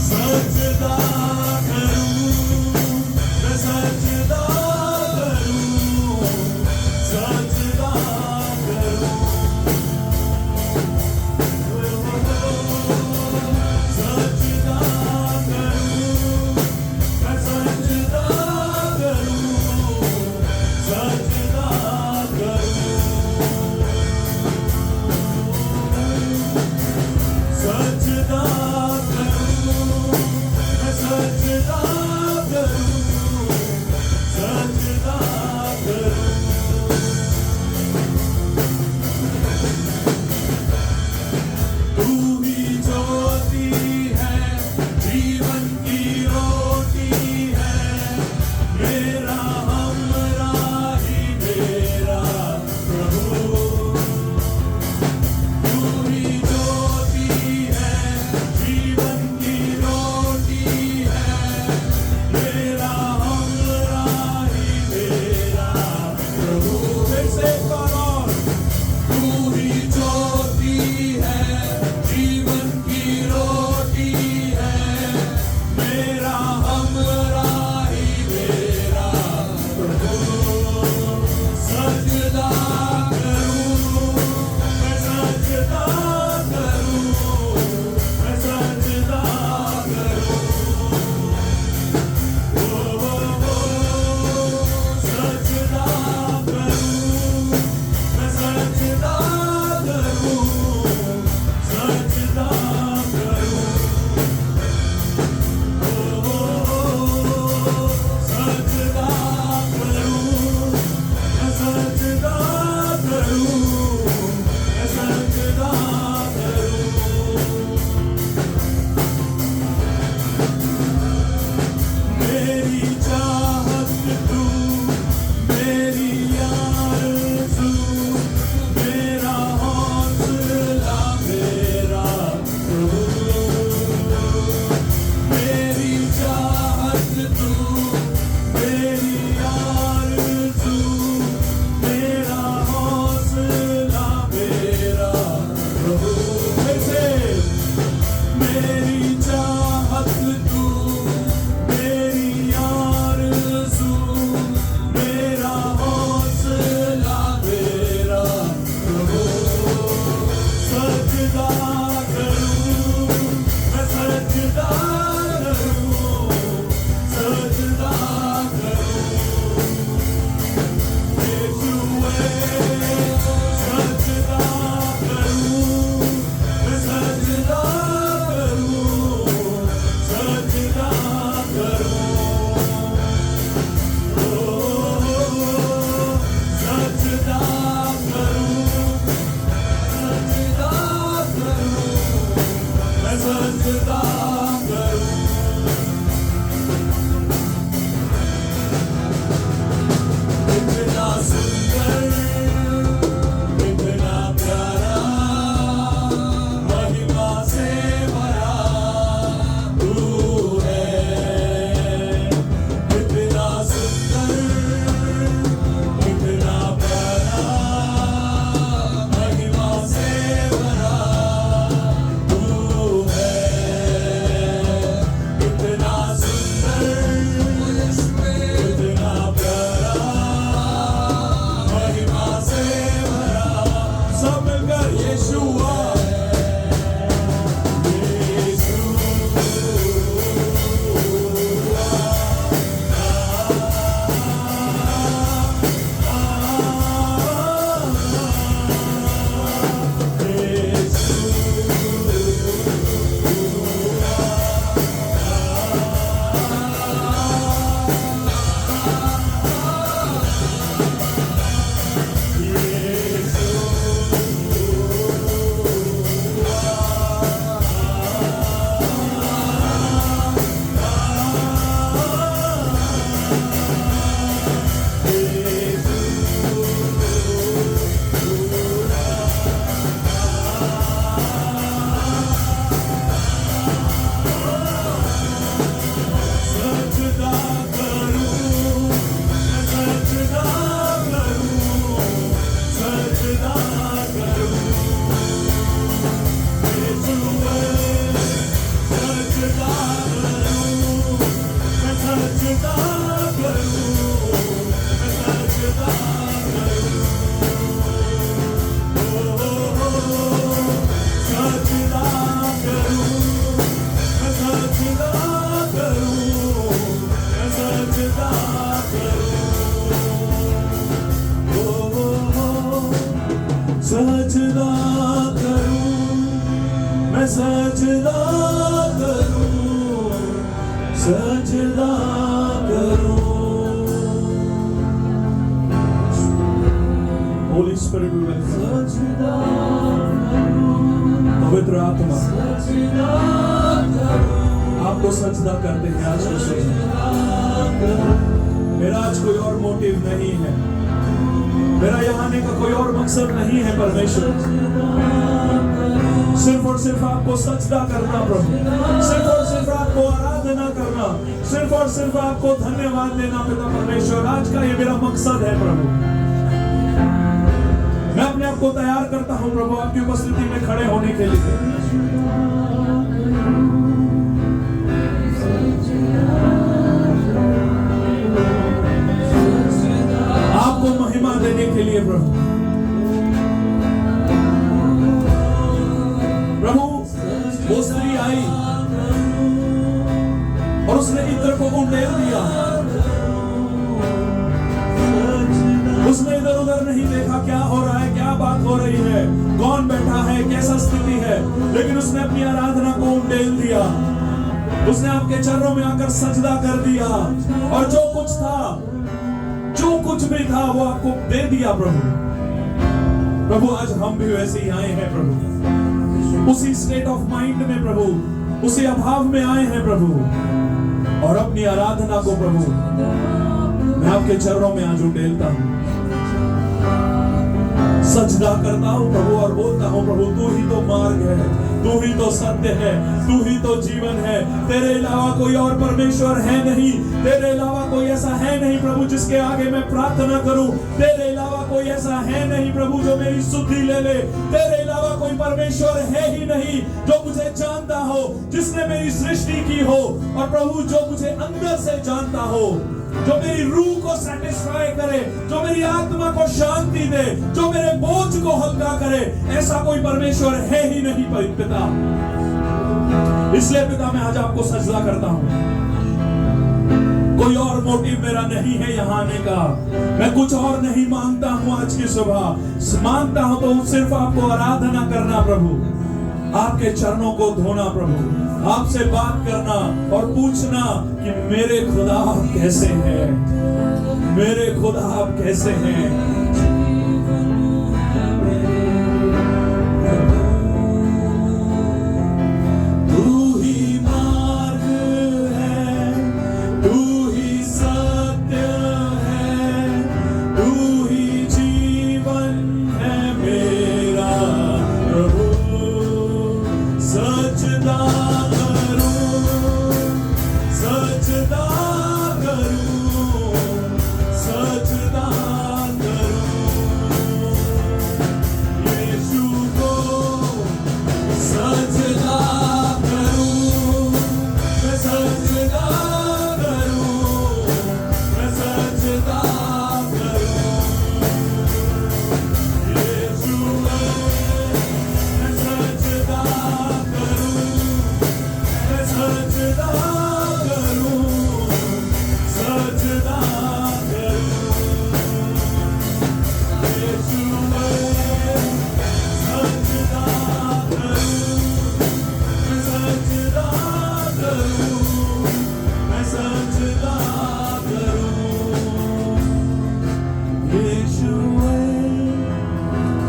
सजदा करूं, मैं सजदा करूं, सजदा करूं, सजदा करूं, मैं सजदा करूं, सजदा करूं, सजदा करूं, मैं सजदा करूं, सजदा करूं। तू ही ज्योति है, जीवन की रोटी है, मेरा हमराही मेरा प्रभु। तू ही ज्योति है, जीवन की रोटी है, मेरा हमराही मेरा प्रभु। फिर से करो, तू ही ज्योति है, जीवन की रोटी है, मेरा हमराही मेरा प्रभु। सजदा करूं, मैं सजदा करूं, मैं सजदा करूं, ओ सजदा करूं, मैं सजदा करूं, सजदा करूं, ओ सजदा करूं, मैं सजदा करूं, मैं सजदा करूं। मेरी चाहत तू, मेरी आरज़ू, मेरा हौसला मेरा प्रभु। मेरी चाहत तू, मेरी आरज़ू, मेरा हौसला मेरा प्रभु। फिर से, मेरी चाहत तू, मेरी आरज़ू, मेरा हौसला मेरा प्रभु। सजदा करूं, मैं सजदा करूं, सजदा करूं, यीशुए सजदा करूं, मैं सजदा करूं, सजदा करूं, ओ सजदा करूं, सजदा करूं, मैं सजदा करूं। इतना सुंदर, इतना प्यारा, महिमा से भरा तू है। इतना सुंदर, इतना प्यारा, महिमा से भरा तू है। सजदा करूं। होली स्पिरिट विल सजदा करूं। पवित्र आत्मा आपको सजदा करते हैं आज को सजदा। मेरा आज कोई और मोटिव नहीं है, मेरा यहाँ आने का कोई और मकसद नहीं है परमेश्वर, सिर्फ और सिर्फ आपको सजदा करना प्रभु, सिर्फ और सिर्फ आपको आराधना करना, सिर्फ और सिर्फ आपको धन्यवाद देना पिता परमेश्वर। आज का ये मेरा मकसद है प्रभु। मैं अपने आप को तैयार करता हूँ प्रभु आपकी उपस्थिति में खड़े होने के लिए। आपको महिमा देने के लिए प्रभु। प्रभु वो स्त्री आई और उसने इत्र को उंडेल दिया। उसने इधर उधर नहीं देखा क्या हो रहा है, क्या बात हो रही है, कौन बैठा है, कैसा स्थिति है, लेकिन उसने अपनी आराधना को उंडेल दिया। उसने आपके चरणों में आकर सजदा कर दिया और जो कुछ था, जो कुछ भी था वो आपको दे दिया प्रभु। प्रभु आज हम भी वैसे ही आए हैं प्रभु, उसी स्टेट ऑफ माइंड में प्रभु, उसी अभाव में आए हैं प्रभु, और अपनी आराधना को प्रभु मैं आपके चरणों में आज उंडेलता हूं, सजदा करता हूं प्रभु और बोलता हूं प्रभु तू ही तो मार्ग है, तू ही तो सत्य है, तू ही तो जीवन है। तेरे अलावा कोई और परमेश्वर है नहीं, तेरे अलावा कोई ऐसा है नहीं प्रभु जिसके आगे मैं प्रार्थना करूं। तेरे अलावा कोई ऐसा है नहीं प्रभु जो मेरी सुधि ले ले। तेरे अलावा कोई परमेश्वर है ही नहीं जो मुझे जानता हो, जिसने मेरी सृष्टि की हो, और प्रभु जो मुझे अंदर से जानता हो, जो मेरी रूह को सैटिस्फाई करे, जो मेरी आत्मा को शांति दे, जो मेरे बोझ को हल्का करे। ऐसा कोई परमेश्वर है ही नहीं पिता। इसलिए पिता मैं आज आपको सजदा करता हूं। कोई और मोटिव मेरा नहीं है यहाँ आने का, मैं कुछ और नहीं मांगता हूं। आज की सुबह मांगता हूं तो सिर्फ आपको आराधना करना प्रभु, आपके चरणों को धोना प्रभु, आपसे बात करना और पूछना कि मेरे खुदा आप कैसे हैं, मेरे खुदा आप कैसे हैं। तू ही मार्ग है, तू ही सत्य है, तू ही जीवन है मेरा प्रभु।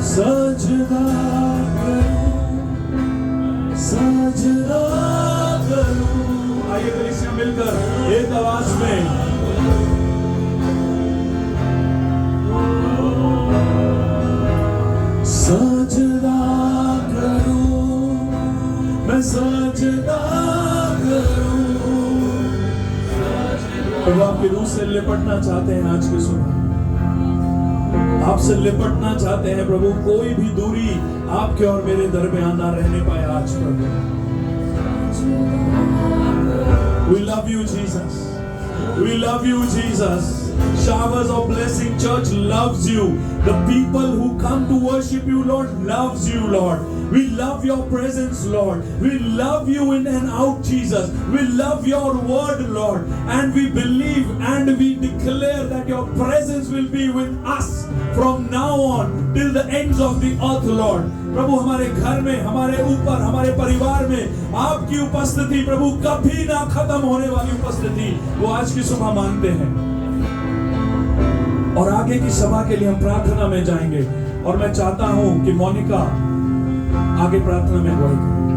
सजदा आइए कलीसिया मिलकर एक आवाज में सजदा करूं, मैं सजदा करूं। प्रभु आपकी रूह से लिपटना चाहते हैं आज की सुबह, आपसे लिपटना चाहते हैं प्रभु। कोई भी दूरी आपके और मेरे दरमियान ना रहने पाए आज प्रभु। We love you Jesus, we love you Jesus। showers of blessing. Church loves you. The people who come to worship you, Lord, loves you, Lord. We love your presence, Lord. We love you in and out, Jesus. We love your word, Lord. And we believe and we declare that your presence will be with us from now on till the ends of the earth, Lord. प्रभु हमारे घर में, हमारे ऊपर, हमारे परिवार में आपकी उपस्थिति प्रभु कभी ना खत्म होने वाली उपस्थिति वो आज की सुबह मांगते हैं। और आगे की सभा के लिए हम प्रार्थना में जाएंगे और मैं चाहता हूं कि मोनिका आगे प्रार्थना में अगुवाई करे।